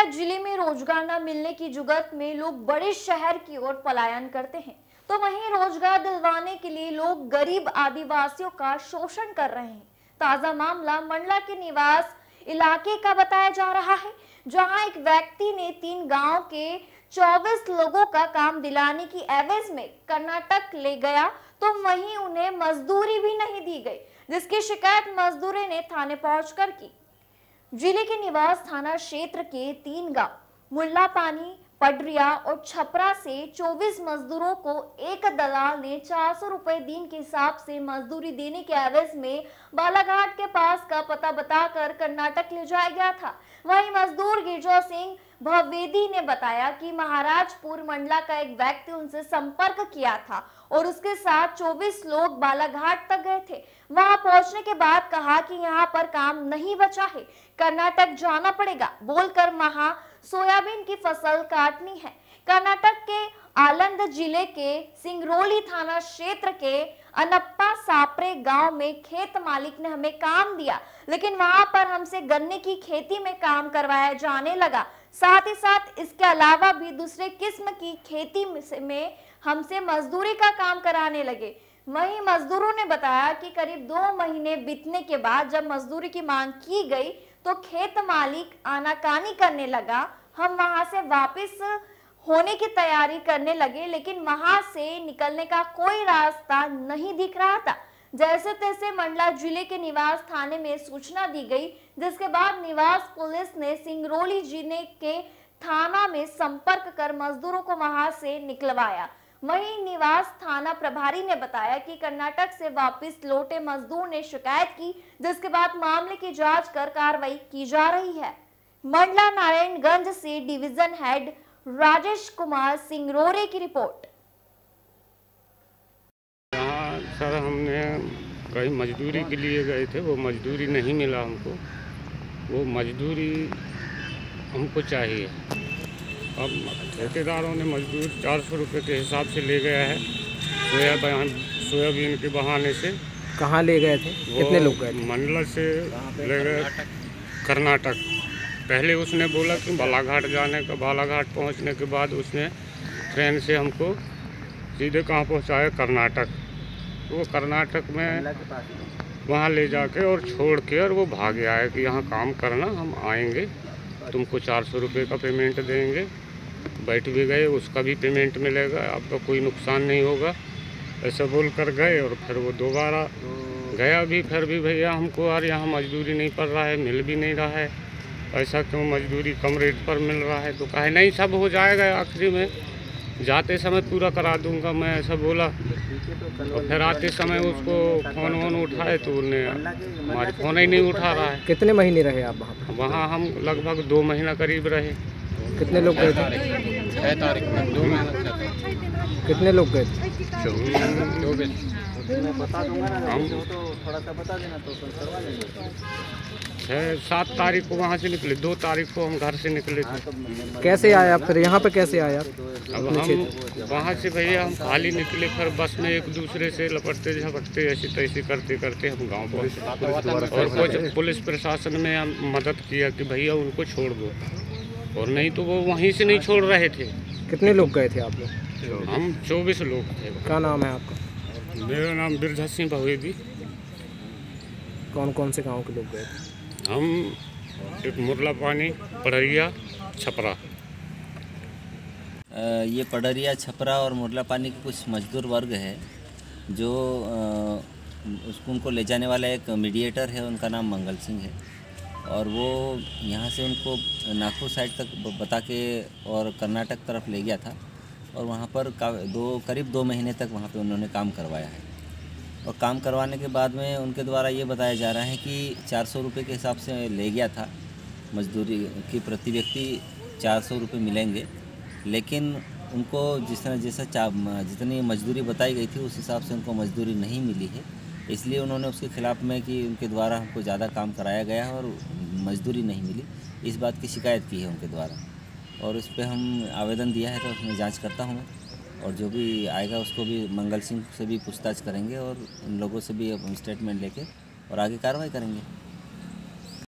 कर्नाटक जिले में रोजगार न मिलने की जुगत में लोग बड़े शहर की ओर पलायन करते हैं, तो वहीं रोजगार दिलवाने के लिए लोग गरीब आदिवासियों का शोषण कर रहे हैं। ताजा मामला मंडला के निवास इलाके का बताया जा रहा है, जहां एक व्यक्ति ने 3 गांव के 24 लोगों का काम दिलाने की एवज में कर्नाटक ले गया, तो वहीं उन्हें मजदूरी भी नहीं दी गई, जिसकी शिकायत मजदूरों ने थाने पहुंचकर की। जिले के निवास थाना क्षेत्र के 3 गांव मुल्लापानी, पडरिया और छपरा से 24 मजदूरों को एक दलाल ने 400 रुपए दिन के हिसाब से मजदूरी देने के एवज में बालाघाट के पास का पता बताकर कर्नाटक ले जाया गया था। वहीं मजदूर गिरजा सिंह भवेदी ने बताया कि महाराजपुर मंडला का एक व्यक्ति उनसे संपर्क किया था और उसके साथ 24 लोग बालाघाट तक गए थे। वहां पहुंचने के बाद कहा कि यहां पर काम नहीं बचा है, कर्नाटक जाना पड़ेगा बोलकर वहां सोयाबीन की फसल काटनी है। कर्नाटक के आलंद जिले के सिंगरौली थाना क्षेत्र के अनप्पा सापरे गांव में खेत मालिक ने हमें काम दिया, लेकिन वहां पर हमसे गन्ने की खेती में काम करवाया जाने लगा। साथ ही साथ इसके अलावा भी दूसरे किस्म की खेती में हमसे मजदूरी का काम कराने लगे। वहीं मजदूरों ने बताया कि करीब 2 महीने बीतने के बाद जब मजदूरी की मांग की गई तो खेत मालिक आनाकानी करने लगा। हम वहां से वापस होने की तैयारी करने लगे, लेकिन वहां से निकलने का कोई रास्ता नहीं दिख रहा था। जैसे तैसे मंडला जिले के निवास थाने में सूचना दी गई, जिसके बाद निवास पुलिस ने सिंगरौली जिले के थाना में संपर्क कर मजदूरों को वहां से निकलवाया। वहीं निवास थाना प्रभारी ने बताया कि कर्नाटक से वापस लौटे मजदूर ने शिकायत की, जिसके बाद मामले की जांच कर कार्रवाई की जा रही है। मंडला नारायणगंज से डिवीजन हेड राजेश कुमार सिंगरोरे की रिपोर्ट। यहाँ सर हमने कहीं मजदूरी के लिए गए थे, वो मजदूरी नहीं मिला हमको। वो मजदूरी हमको चाहिए। अब ठेकेदारों ने मजदूर 400 रुपये के हिसाब से ले गया है सोयाबीन के बहाने से। कहाँ ले गए थे? कितने लोग गए थे? मंडला से ले गए कर्नाटक। पहले उसने बोला कि बालाघाट जाने का, बालाघाट पहुंचने के बाद उसने ट्रेन से हमको सीधे कहाँ पहुंचाया? कर्नाटक। वो कर्नाटक में वहाँ ले जाके और छोड़ के और वो भाग गया है कि यहाँ काम करना, हम आएंगे, तुमको 400 रुपये का पेमेंट देंगे। बैठ भी गए, उसका भी पेमेंट मिलेगा, आपका कोई नुकसान नहीं होगा, ऐसा बोल कर गए। और फिर वो दोबारा गया भी, फिर भी भैया हमको यार यहाँ मजदूरी नहीं पड़ रहा है, मिल भी नहीं रहा है, ऐसा क्यों मजदूरी कम रेट पर मिल रहा है? तो कहे नहीं सब हो जाएगा, आखिरी में जाते समय पूरा करा दूंगा मैं, ऐसा बोला। और फिर आते समय उसको फ़ोन उठाए तो उन्हें हमारे फ़ोन ही नहीं उठा रहा है। कितने महीने रहे आप वहाँ पर? वहाँ हम लगभग 2 महीना करीब रहे। कितने लोग गए थे? 6 तारीख में 2 महीना। कितने लोग गए थे? 24। हम 6-7 तारीख को वहाँ से निकले, 2 तारीख को हम घर से निकले थे। कैसे आए आप? फिर यहाँ पे कैसे आए आप? अब हम वहाँ से भैया हम खाली निकले, फिर बस में एक दूसरे से लपटते झपटते ऐसी तैसी करते करते हम गांव पहुँचे। और कुछ पुलिस प्रशासन में हम मदद किया कि भैया उनको छोड़ दो, और नहीं तो वो वहीं से नहीं छोड़ रहे थे। कितने लोग गए थे आप लोग? हम 24 लोग थे। क्या नाम है आपका? मेरा नाम गिरजा सिंह भवेदी। कौन कौन से गाँव के लोग गए थे? हम एक मुल्लापानी, पडरिया, छपरा। ये पडरिया, छपरा और मुर्लापानी के कुछ मजदूर वर्ग है जो उनको ले जाने वाला एक मीडिएटर है, उनका नाम मंगल सिंह है, और वो यहाँ से उनको नागपुर साइड तक बता के और कर्नाटक तरफ ले गया था, और वहाँ पर करीब 2 महीने तक वहाँ पे उन्होंने काम करवाया है। और काम करवाने के बाद में उनके द्वारा ये बताया जा रहा है कि 400 रुपये के हिसाब से ले गया था मजदूरी की, प्रति व्यक्ति 400 रुपये मिलेंगे, लेकिन उनको जितनी मजदूरी बताई गई थी उस हिसाब से उनको मजदूरी नहीं मिली है। इसलिए उन्होंने उसके खिलाफ़ में कि उनके द्वारा हमको ज़्यादा काम कराया गया है और मजदूरी नहीं मिली, इस बात की शिकायत की है उनके द्वारा, और उस पर हम आवेदन दिया है, तो उसमें जांच करता हूँ, और जो भी आएगा उसको भी मंगल सिंह से भी पूछताछ करेंगे और उन लोगों से भी स्टेटमेंट लेके और आगे कार्रवाई करेंगे।